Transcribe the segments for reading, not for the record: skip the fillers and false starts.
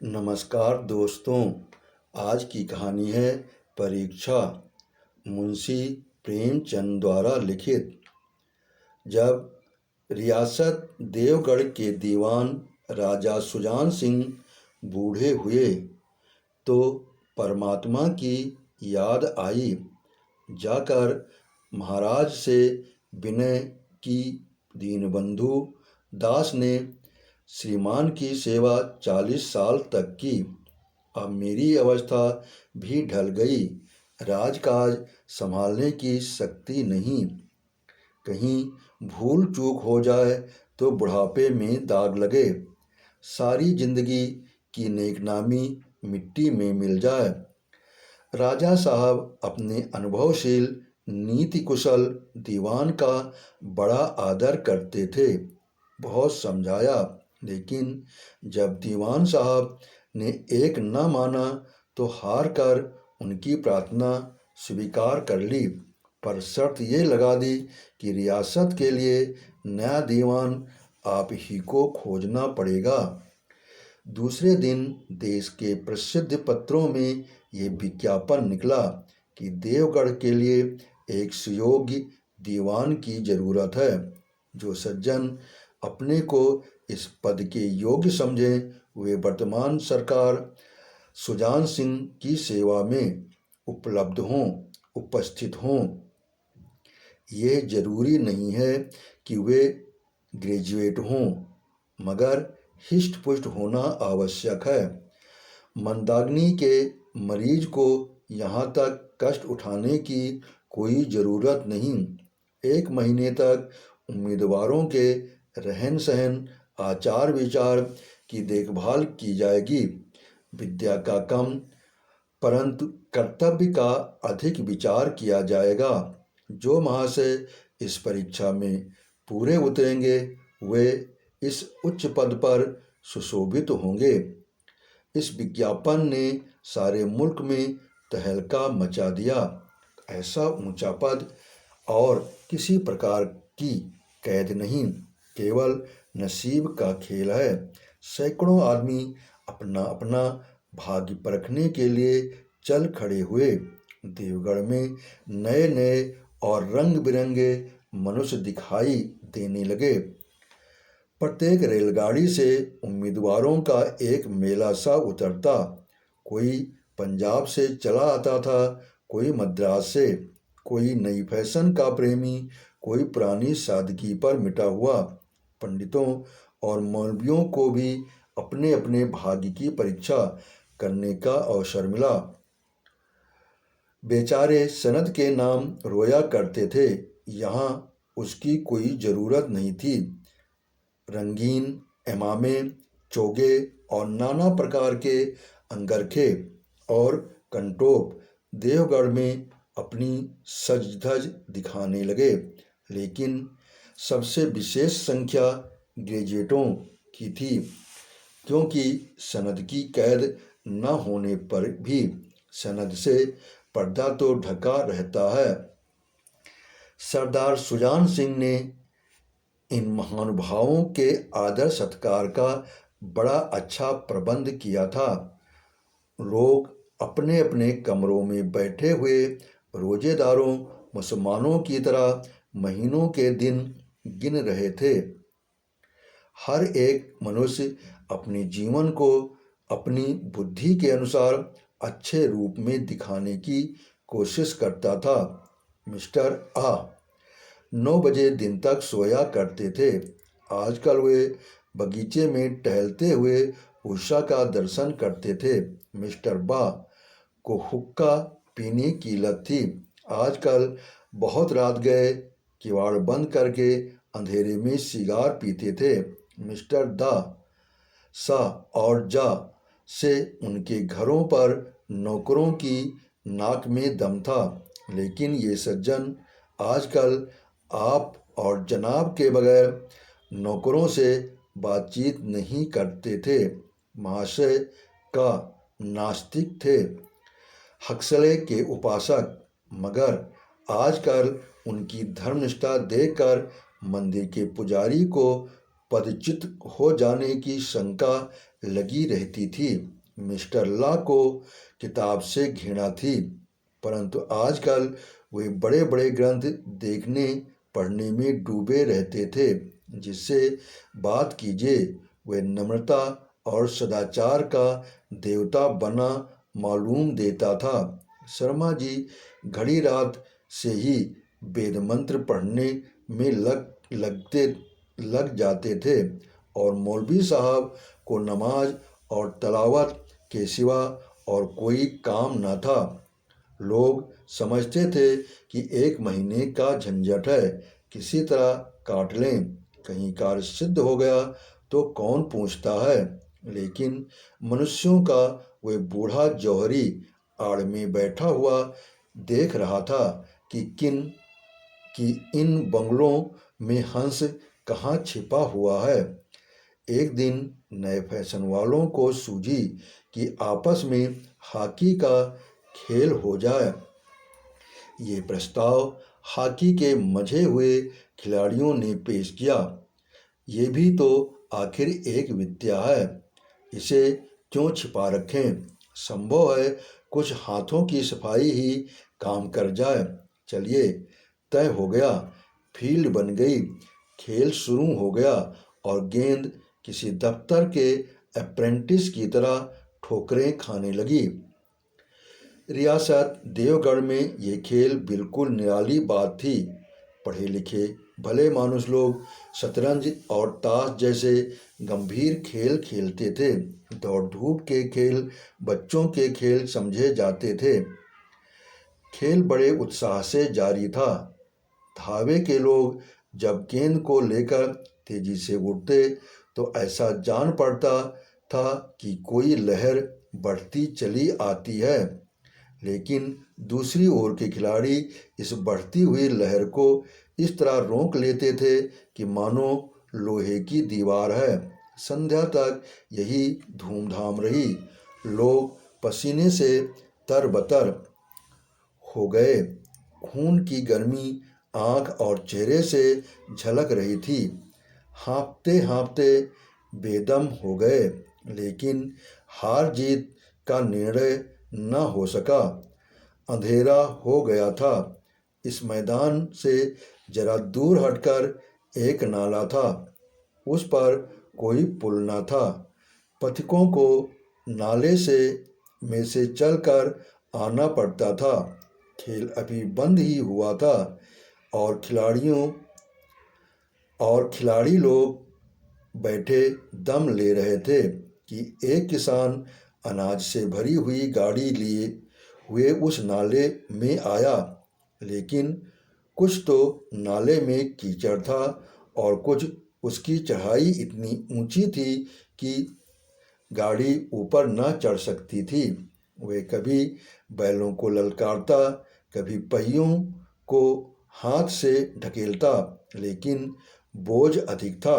नमस्कार दोस्तों। आज की कहानी है परीक्षा, मुंशी प्रेमचंद द्वारा लिखित। जब रियासत देवगढ़ के दीवान राजा सुजान सिंह बूढ़े हुए तो परमात्मा की याद आई। जाकर महाराज से विनय की। दीनबंधु दास ने श्रीमान की सेवा 40 साल तक की। अब मेरी अवस्था भी ढल गई। राजकाज संभालने की शक्ति नहीं। कहीं भूल चूक हो जाए तो बुढ़ापे में दाग लगे। सारी जिंदगी की नेकनामी मिट्टी में मिल जाए। राजा साहब अपने अनुभवशील नीति कुशल दीवान का बड़ा आदर करते थे। बहुत समझाया, लेकिन जब दीवान साहब ने एक न माना तो हार कर उनकी प्रार्थना स्वीकार कर ली, पर शर्त ये लगा दी कि रियासत के लिए नया दीवान आप ही को खोजना पड़ेगा। दूसरे दिन देश के प्रसिद्ध पत्रों में ये विज्ञापन निकला कि देवगढ़ के लिए एक सुयोग्य दीवान की जरूरत है। जो सज्जन अपने को इस पद के योग्य समझें वे वर्तमान सरकार सुजान सिंह की सेवा में उपस्थित हों। ये जरूरी नहीं है कि वे ग्रेजुएट हों, मगर हिष्ट पुष्ट होना आवश्यक है। मंदाग्नि के मरीज को यहाँ तक कष्ट उठाने की कोई ज़रूरत नहीं। 1 महीने तक उम्मीदवारों के रहन सहन आचार विचार की देखभाल की जाएगी। विद्या का कम परंतु कर्तव्य का अधिक विचार किया जाएगा। जो महाशय इस परीक्षा में पूरे उतरेंगे वे इस उच्च पद पर सुशोभित होंगे। इस विज्ञापन ने सारे मुल्क में तहलका मचा दिया। ऐसा ऊंचा पद और किसी प्रकार की कैद नहीं, केवल नसीब का खेल है। सैकड़ों आदमी अपना अपना भाग्य परखने के लिए चल खड़े हुए। देवगढ़ में नए नए और रंग बिरंगे मनुष्य दिखाई देने लगे। प्रत्येक रेलगाड़ी से उम्मीदवारों का एक मेला सा उतरता। कोई पंजाब से चला आता था, कोई मद्रास से, कोई नई फैशन का प्रेमी, कोई पुरानी सादगी पर मिटा हुआ। पंडितों और मौलवियों को भी अपने अपने भाग्य की परीक्षा करने का अवसर मिला। बेचारे सनद के नाम रोया करते थे। यहाँ उसकी कोई ज़रूरत नहीं थी। रंगीन एमामे, चोगे और नाना प्रकार के अंगरखे और कंटोप देवगढ़ में अपनी सज धज दिखाने लगे। लेकिन सबसे विशेष संख्या ग्रेजुएटों की थी, क्योंकि सनद की कैद न होने पर भी सनद से पर्दा तो ढका रहता है। सरदार सुजान सिंह ने इन महानुभावों के आदर सत्कार का बड़ा अच्छा प्रबंध किया था। लोग अपने अपने कमरों में बैठे हुए रोजेदारों मुसलमानों की तरह महीनों के दिन गिन रहे थे। हर एक मनुष्य अपने जीवन को अपनी बुद्धि के अनुसार अच्छे रूप में दिखाने की कोशिश करता था। मिस्टर आ 9 बजे दिन तक सोया करते थे। आजकल वे बगीचे में टहलते हुए उषा का दर्शन करते थे। मिस्टर बा को हुक्का पीने की लत थी। आजकल बहुत रात गए किवाड़ बंद करके अंधेरे में सिगार पीते थे। मिस्टर दा सा और जा से उनके घरों पर नौकरों की नाक में दम था। लेकिन ये सज्जन आजकल आप और जनाब के बगैर नौकरों से बातचीत नहीं करते थे। महाशय का नास्तिक थे, हक्सले के उपासक, मगर आजकल उनकी धर्मनिष्ठा देखकर मंदिर के पुजारी को पदच्युत हो जाने की शंका लगी रहती थी। मिस्टर लॉ को किताब से घृणा थी, परंतु आजकल वे बड़े बड़े ग्रंथ देखने पढ़ने में डूबे रहते थे। जिससे बात कीजिए वे नम्रता और सदाचार का देवता बना मालूम देता था। शर्मा जी घड़ी रात से ही वेद मंत्र पढ़ने में लग जाते थे और मौलवी साहब को नमाज और तलावत के सिवा और कोई काम न था। लोग समझते थे कि 1 महीने का झंझट है, किसी तरह काट लें, कहीं कार्य सिद्ध हो गया तो कौन पूछता है। लेकिन मनुष्यों का वह बूढ़ा जौहरी आड़ में बैठा हुआ देख रहा था कि इन बंगलों में हंस कहाँ छिपा हुआ है। एक दिन नए फैशन वालों को सूझी कि आपस में हॉकी का खेल हो जाए। ये प्रस्ताव हॉकी के मजे हुए खिलाड़ियों ने पेश किया। ये भी तो आखिर एक विद्या है, इसे क्यों छिपा रखें। संभव है कुछ हाथों की सफाई ही काम कर जाए। चलिए, तय हो गया। फील्ड बन गई, खेल शुरू हो गया और गेंद किसी दफ्तर के अप्रेंटिस की तरह ठोकरें खाने लगी। रियासत देवगढ़ में ये खेल बिल्कुल निराली बात थी। पढ़े लिखे भले मानुस लोग शतरंज और ताश जैसे गंभीर खेल खेलते थे। दौड़ धूप के खेल बच्चों के खेल समझे जाते थे। खेल बड़े उत्साह से जारी था। धावे के लोग जब गेंद को लेकर तेजी से उड़ते तो ऐसा जान पड़ता था कि कोई लहर बढ़ती चली आती है। लेकिन दूसरी ओर के खिलाड़ी इस बढ़ती हुई लहर को इस तरह रोक लेते थे कि मानो लोहे की दीवार है। संध्या तक यही धूमधाम रही। लोग पसीने से तरबतर हो गए। खून की गर्मी आंख और चेहरे से झलक रही थी। हाँफते हाँफते बेदम हो गए, लेकिन हार जीत का निर्णय न हो सका। अंधेरा हो गया था। इस मैदान से जरा दूर हटकर एक नाला था। उस पर कोई पुल न था। पथिकों को नाले में से चलकर आना पड़ता था। खेल अभी बंद ही हुआ था और खिलाड़ी लोग बैठे दम ले रहे थे कि एक किसान अनाज से भरी हुई गाड़ी लिए हुए उस नाले में आया। लेकिन कुछ तो नाले में कीचड़ था और कुछ उसकी चढ़ाई इतनी ऊंची थी कि गाड़ी ऊपर न चढ़ सकती थी। वे कभी बैलों को ललकारता, कभी पहियों को हाथ से ढकेलता, लेकिन बोझ अधिक था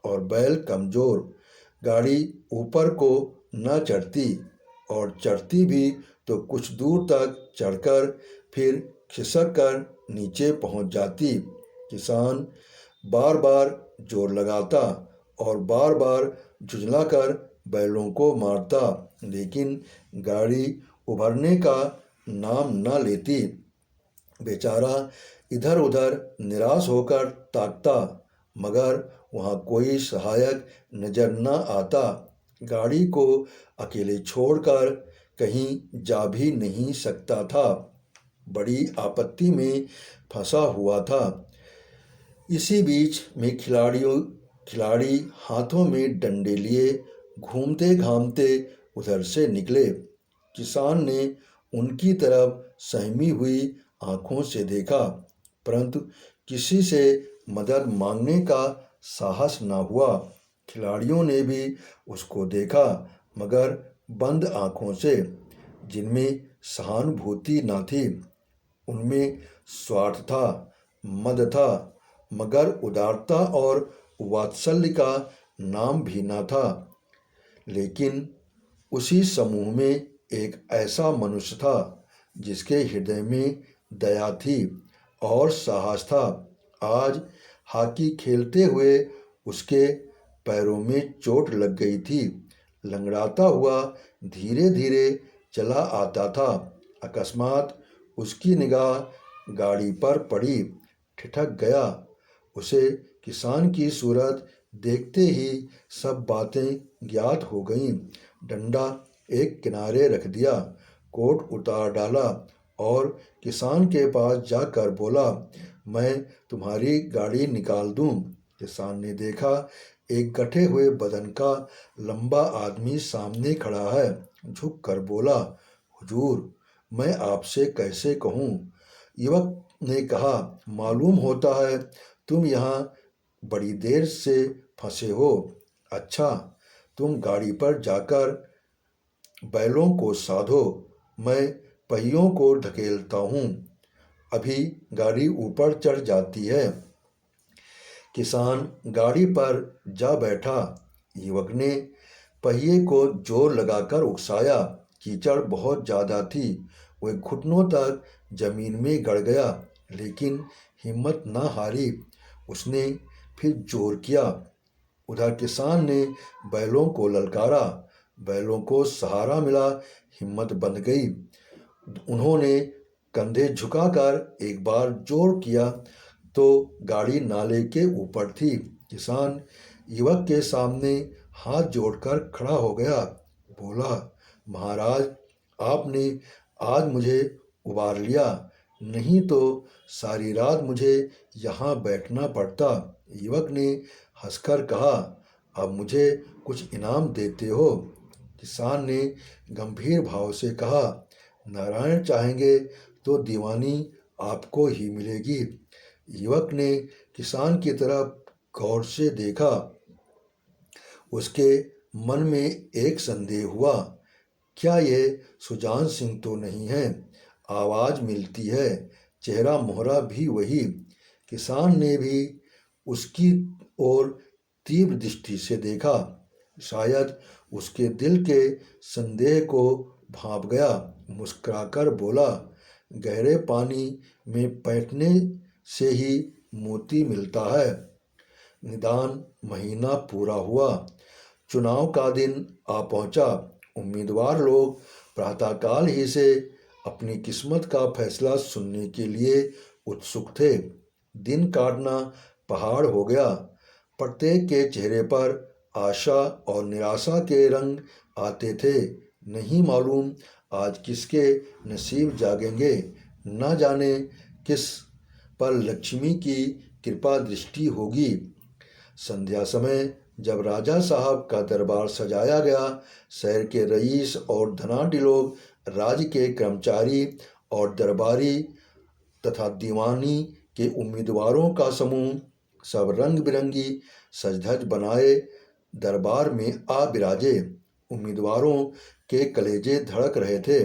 और बैल कमज़ोर। गाड़ी ऊपर को न चढ़ती और चढ़ती भी तो कुछ दूर तक चढ़कर फिर खिसक कर नीचे पहुंच जाती। किसान बार बार जोर लगाता और बार बार झुंझलाकर बैलों को मारता, लेकिन गाड़ी उभरने का नाम न लेती। बेचारा इधर उधर निराश होकर ताकता, मगर वहाँ कोई सहायक नजर न आता। गाड़ी को अकेले छोड़कर कहीं जा भी नहीं सकता था। बड़ी आपत्ति में फंसा हुआ था। इसी बीच में खिलाड़ी हाथों में डंडे लिए घूमते घामते उधर से निकले। किसान ने उनकी तरफ सहमी हुई आंखों से देखा, परंतु किसी से मदद मांगने का साहस न हुआ। खिलाड़ियों ने भी उसको देखा, मगर बंद आंखों से, जिनमें सहानुभूति न थी। उनमें स्वार्थ था, मद था, मगर उदारता और वात्सल्य का नाम भी न था। लेकिन उसी समूह में एक ऐसा मनुष्य था जिसके हृदय में दया थी और साहस था। आज हॉकी खेलते हुए उसके पैरों में चोट लग गई थी। लंगड़ाता हुआ धीरे धीरे चला आता था। अकस्मात उसकी निगाह गाड़ी पर पड़ी। ठिठक गया। उसे किसान की सूरत देखते ही सब बातें ज्ञात हो गईं। डंडा एक किनारे रख दिया, कोट उतार डाला और किसान के पास जाकर बोला, मैं तुम्हारी गाड़ी निकाल दूं। किसान ने देखा, एक गठे हुए बदन का लंबा आदमी सामने खड़ा है। झुक कर बोला, हुजूर, मैं आपसे कैसे कहूँ। युवक ने कहा, मालूम होता है तुम यहाँ बड़ी देर से फंसे हो। अच्छा, तुम गाड़ी पर जाकर बैलों को साधो, मैं पहियों को धकेलता हूँ, अभी गाड़ी ऊपर चढ़ जाती है। किसान गाड़ी पर जा बैठा। युवक ने पहिए को जोर लगाकर उकसाया। कीचड़ बहुत ज़्यादा थी। वह घुटनों तक जमीन में गड़ गया, लेकिन हिम्मत न हारी। उसने फिर जोर किया। उधर किसान ने बैलों को ललकारा। बैलों को सहारा मिला, हिम्मत बंध गई। उन्होंने कंधे झुकाकर एक बार जोर किया तो गाड़ी नाले के ऊपर थी। किसान युवक के सामने हाथ जोड़कर खड़ा हो गया। बोला, महाराज, आपने आज मुझे उबार लिया, नहीं तो सारी रात मुझे यहाँ बैठना पड़ता। युवक ने हंसकर कहा, अब मुझे कुछ इनाम देते हो। किसान ने गंभीर भाव से कहा, नारायण चाहेंगे तो दीवानी आपको ही मिलेगी। युवक ने किसान की तरफ गौर से देखा। उसके मन में एक संदेह हुआ, क्या ये सुजान सिंह तो नहीं है। आवाज़ मिलती है, चेहरा मोहरा भी वही। किसान ने भी उसकी ओर तीव्र दृष्टि से देखा। शायद उसके दिल के संदेह को भांप गया। मुस्कुराकर बोला, गहरे पानी में बैठने से ही मोती मिलता है। निदान महीना पूरा हुआ। चुनाव का दिन आ पहुंचा। उम्मीदवार लोग प्रातःकाल ही से अपनी किस्मत का फैसला सुनने के लिए उत्सुक थे। दिन काटना पहाड़ हो गया। प्रत्येक के चेहरे पर आशा और निराशा के रंग आते थे। नहीं मालूम आज किसके नसीब जागेंगे। न जाने किस पर लक्ष्मी की कृपा दृष्टि होगी। संध्या समय जब राजा साहब का दरबार सजाया गया, शहर के रईस और धनाढ़ी लोग, राज्य के कर्मचारी और दरबारी तथा दीवानी के उम्मीदवारों का समूह सब रंग बिरंगी सज-धज बनाए दरबार में आ बिराजे। उम्मीदवारों के कलेजे धड़क रहे थे।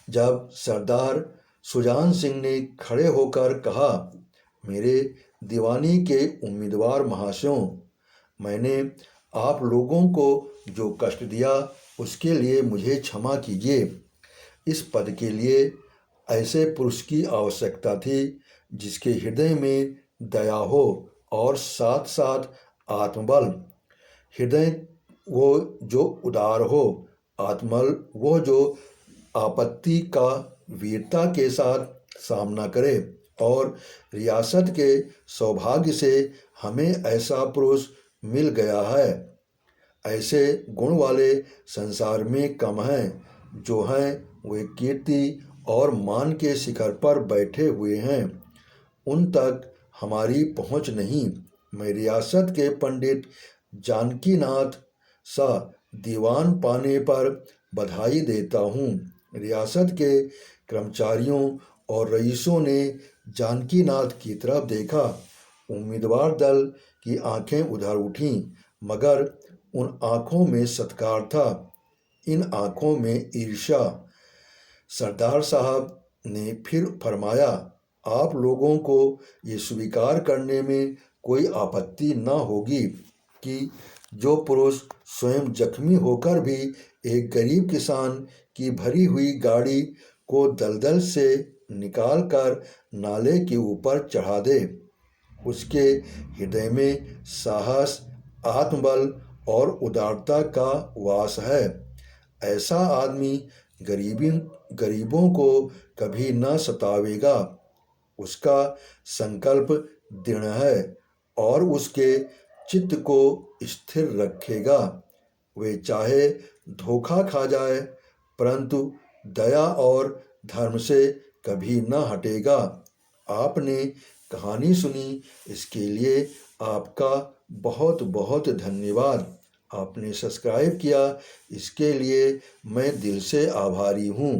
जब सरदार सुजान सिंह ने खड़े होकर कहा, मेरे दीवानी के उम्मीदवार महाशयों, मैंने आप लोगों को जो कष्ट दिया उसके लिए मुझे क्षमा कीजिए। इस पद के लिए ऐसे पुरुष की आवश्यकता थी जिसके हृदय में दया हो और साथ साथ आत्मबल। हृदय वो जो उदार हो, आत्मबल वो जो आपत्ति का वीरता के साथ सामना करे। और रियासत के सौभाग्य से हमें ऐसा पुरुष मिल गया है। ऐसे गुण वाले संसार में कम हैं। जो हैं वे कीर्ति और मान के शिखर पर बैठे हुए हैं, उन तक हमारी पहुंच नहीं। मैं रियासत के पंडित जानकीनाथ सा दीवान पाने पर बधाई देता हूँ। रियासत के कर्मचारियों और रईसों ने जानकीनाथ की तरफ देखा। उम्मीदवार दल की आंखें उधर उठीं, मगर उन आंखों में सत्कार था, इन आंखों में ईर्ष्या। सरदार साहब ने फिर फरमाया, आप लोगों को ये स्वीकार करने में कोई आपत्ति न होगी कि जो पुरुष स्वयं जख्मी होकर भी एक गरीब किसान की भरी हुई गाड़ी को दलदल से निकालकर नाले के ऊपर चढ़ा दे, उसके हृदय में साहस, आत्मबल और उदारता का वास है। ऐसा आदमी गरीबों को कभी न सतावेगा। उसका संकल्प दृढ़ है और उसके चित्त को स्थिर रखेगा। वे चाहे धोखा खा जाए, परंतु दया और धर्म से कभी न हटेगा। आपने कहानी सुनी, इसके लिए आपका बहुत बहुत धन्यवाद। आपने सब्सक्राइब किया, इसके लिए मैं दिल से आभारी हूँ।